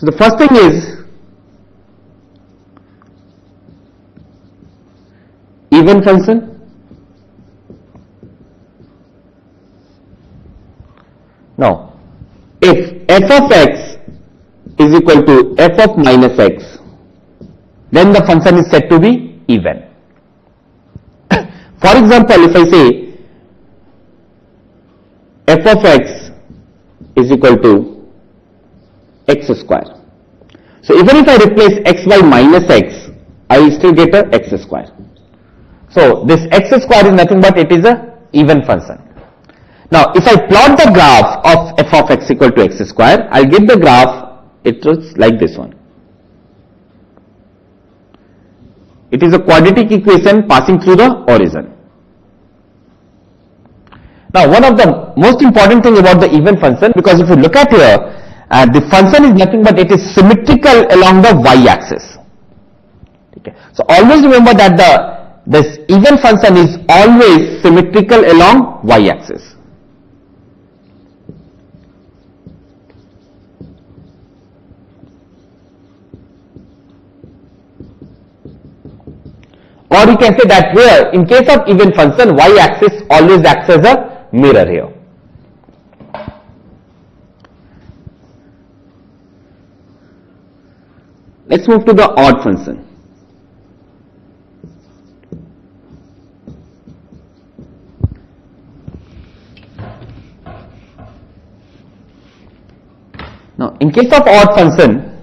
So the first thing is even function. Now, if f of x is equal to f of minus x, then the function is said to be even. For example, if I say f of x is equal to x square. So even if I replace x by minus x, I will still get a x square. So this x square is nothing but it is a even function. Now if I plot the graph of f of x equal to x square, I'll get the graph, it looks like this one. It is a quadratic equation passing through the origin. Now one of the most important thing about the even function, because if you look at here, the function is nothing but it is symmetrical along the y-axis. Okay. So always remember that this even function is always symmetrical along y-axis. Or you can say that here, in case of even function, y-axis always acts as a mirror here. Let's move to the odd function. Now, in case of odd function,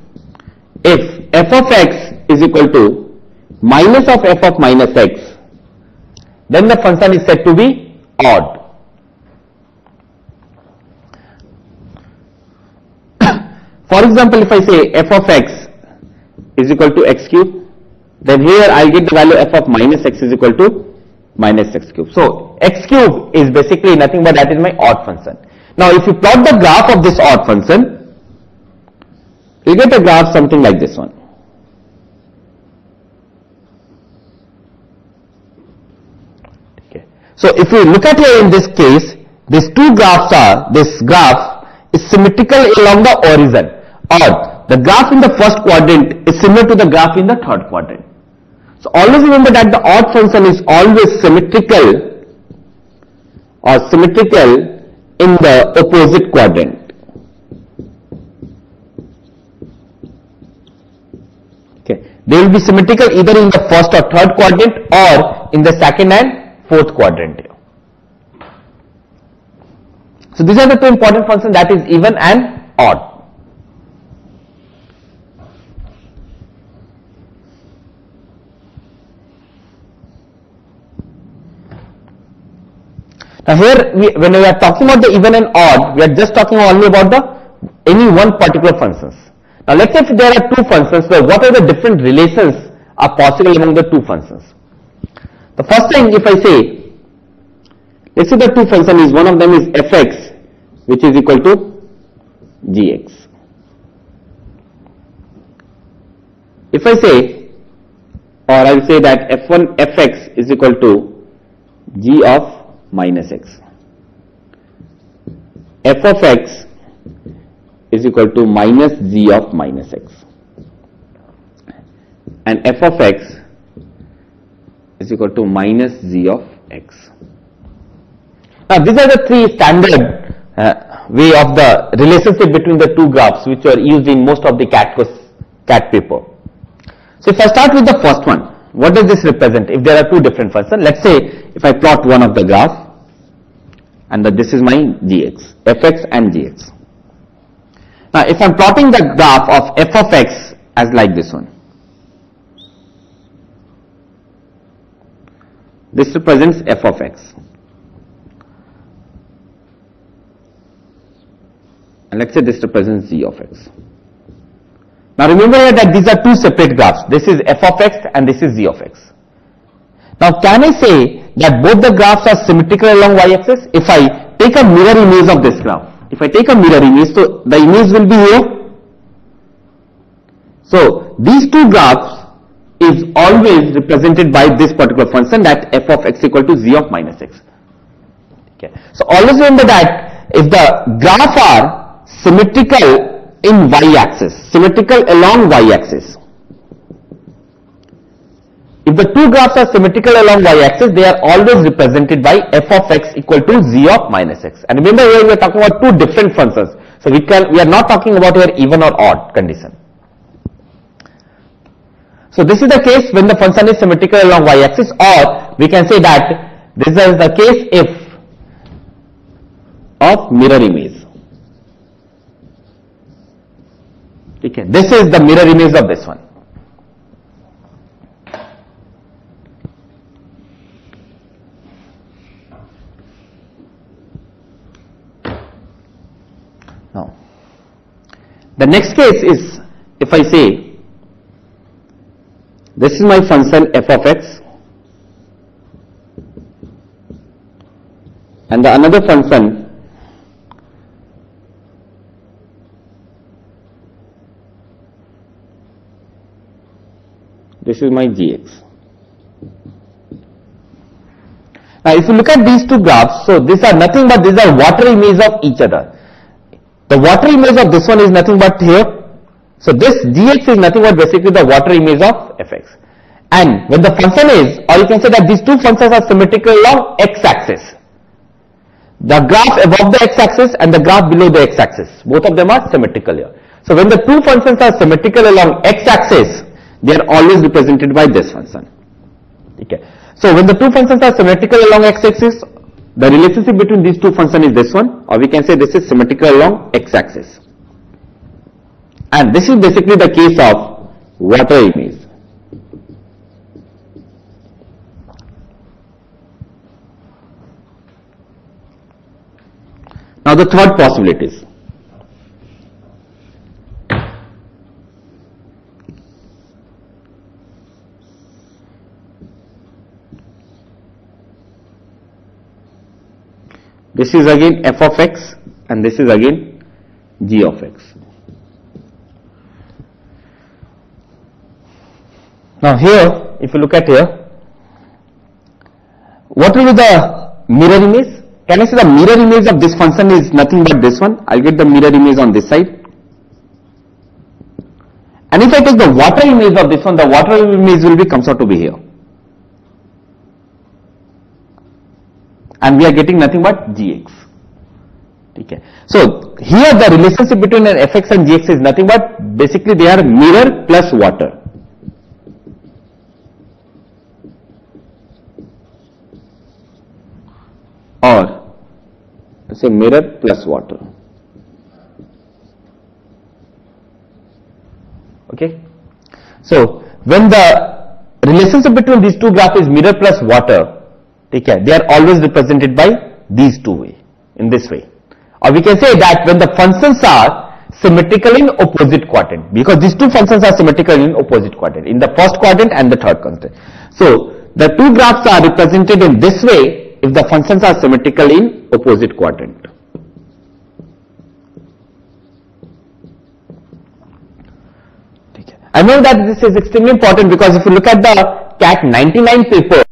if f of x is equal to minus of f of minus x, then the function is said to be odd. For example, if I say f of x is equal to x cube, then here I get the value f of minus x is equal to minus x cube. So x cube is basically nothing but that is my odd function. Now if you plot the graph of this odd function, you get a graph something like this one. Okay. So if you look at here in this case, these two graphs are, this graph is symmetrical along the origin, or the graph in the first quadrant is similar to the graph in the third quadrant. So always remember that the odd function is always symmetrical or symmetrical in the opposite quadrant. Okay. They will be symmetrical either in the first or third quadrant or in the second and fourth quadrant. So these are the two important functions, that is even and odd. Now here, when we are talking about the even and odd, we are just talking only about any one particular functions. Now let's say if there are two functions, so what are the different relations are possible among the two functions? The first thing, if I say, let's say the two functions is, one of them is fx, which is equal to gx. If I say, or I will say that f1 fx is equal to g of minus x, f of x is equal to minus g of minus x, and f of x is equal to minus g of x. Now these are the three standard way of the relationship between the two graphs which are used in most of the CAT paper. So if I start with the first one, what does this represent? If there are two different functions, let's say if I plot one of the graph, and this is my gx, fx and gx. Now if I am plotting the graph of f of x as like this one, this represents f of x, and let's say this represents g of x. Now remember that these are two separate graphs. This is f of x and this is g of x. Now can I say that both the graphs are symmetrical along y-axis? If I take a mirror image of this graph, if I take a mirror image, so the image will be here. So these two graphs is always represented by this particular function, that f of x equal to g of minus x. Okay. So always remember that if the graph are symmetrical in y-axis, symmetrical along y-axis. If the two graphs are symmetrical along y-axis, they are always represented by f of x equal to z of minus x. And remember, here we are talking about two different functions. So we are not talking about here even or odd condition. So this is the case when the function is symmetrical along y-axis, or we can say that this is the case if of mirror image. Okay, this is the mirror image of this one. Now, the next case is if I say this is my function f of x and the another function this is my gx. Now if you look at these two graphs, so these are nothing but these are water image of each other. The water image of this one is nothing but here. So this gx is nothing but basically the water image of fx. And when the function is, or you can say that these two functions are symmetrical along x-axis. The graph above the x-axis and the graph below the x-axis, both of them are symmetrical here. So when the two functions are symmetrical along x-axis, they are always represented by this function. Okay. So when the two functions are symmetrical along x-axis, the relationship between these two functions is this one, or we can say this is symmetrical along x-axis. And this is basically the case of water image. Now the third possibilities. This is again f of x and this is again g of x. Now here, if you look at here, what will be the mirror image? Can I say the mirror image of this function is nothing but this one? I'll get the mirror image on this side. And if I take the water image of this one, the water image will be comes out to be here. And we are getting nothing but gx. Okay. So here the relationship between an fx and gx is nothing but basically they are mirror plus water. Or say mirror plus water. Okay. So when the relationship between these two graphs is mirror plus water, okay, they are always represented by these two way, in this way. Or we can say that when the functions are symmetrical in opposite quadrant, because these two functions are symmetrical in opposite quadrant, in the first quadrant and the third quadrant. So the two graphs are represented in this way if the functions are symmetrical in opposite quadrant. I know that this is extremely important because if you look at the CAT 99 paper,